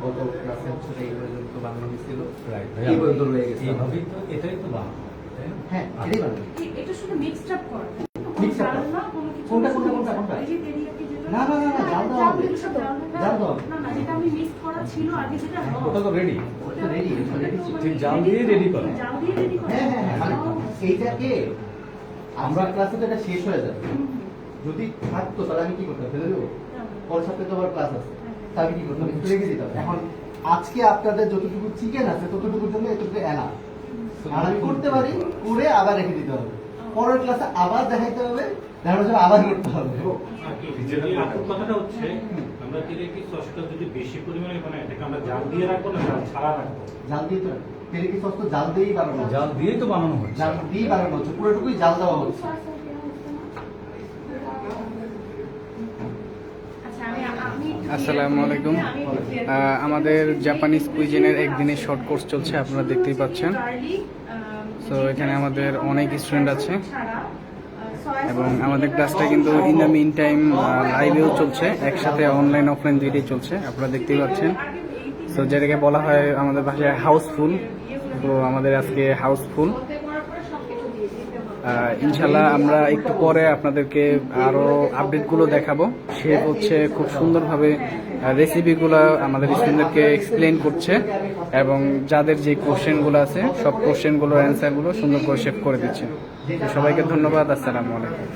গত ক্লাসে হচ্ছে এই পর্যন্ত বানানো হয়েছিল, রাইট এই পর্যন্ত রয়ে গেছে। এইভাবেই তো, এটাই তো বানানো, তাই না? হ্যাঁ, এটাই বানানো। এটা শুধু মিক্সড আপ করা, Mixed up করা। কোনটা? এই যে তেরিয়াকি যেটা না, জাল দেওয়া হবে। জাল দেওয়া হবে। না যেটা আমি মিক্স করা ছিল আগে যেটা ওটা তো রেডি। ওটা রেডি, ঠিক জাল দিয়ে ready করা। জাল দিয়ে রেডি করা। হ্যাঁ, মানে এইটাকে আমরা ক্লাসে তো এটা শেষ হয়ে যাবে। যদি থাকতো তাহলে আমি কি করতাম, ফেলে দেবো? পরের সপ্তাহে তো আবার ক্লাস আছে, তাহলে কি করতাম, একটু রেখে দিতাম। এখন আজকে আপনাদের যতটুকু চিকেন আছে ততটুকুর জন্য এতটুকু এনা, আর আমি করতে পারি, করে আবার রেখে দিতে হবে। পরের ক্লাসে আবার দেখাইতে হবে, দেখানোর সময় আবার করতে হবে। কথাটা হচ্ছে আমরা তেরেকি সসটা যদি বেশি পরিমাণে বানাই এটাকে আমরা জাল দিয়ে রাখবো না জাল ছাড়া রাখবো? জাল দিয়ে তো তেরেকি সস তো জাল দিয়েই বানানো হচ্ছে। জাল দিয়েই তো বানানো হচ্ছে। জাল দিয়েই বানানো হচ্ছে, পুরোটুকুই জাল দেওয়া হচ্ছে। আসসালামু আলাইকুম। আমাদের জাপানিজ কুইজিনের একদিনের শর্ট কোর্স চলছে, আপনারা দেখতেই পাচ্ছেন। সো এখানে আমাদের অনেক স্টুডেন্ট আছে এবং আমাদের ক্লাসটা কিন্তু ইন দ্য মিন টাইম লাইভেও চলছে, একসাথে অনলাইন অফলাইন দুইটাই চলছে, আপনারা দেখতেই পাচ্ছেন। সো যেটাকে বলা হয় আমাদের ভাষায় হাউসফুল, তো আমাদের আজকে হাউসফুল। ইনশাল্লাহ আমরা একটু পরে আপনাদেরকে আরও আপডেটগুলো দেখাবো। সে হচ্ছে খুব সুন্দরভাবে রেসিপিগুলো আমাদের স্টুডেন্টদেরকে এক্সপ্লেন করছে এবং যাদের যে কোশ্চেনগুলো আছে সব কোশ্চেনগুলোর অ্যান্সারগুলো সুন্দর করে শেপ করে দিচ্ছে। তো সবাইকে ধন্যবাদ, আসসালামু আলাইকুম।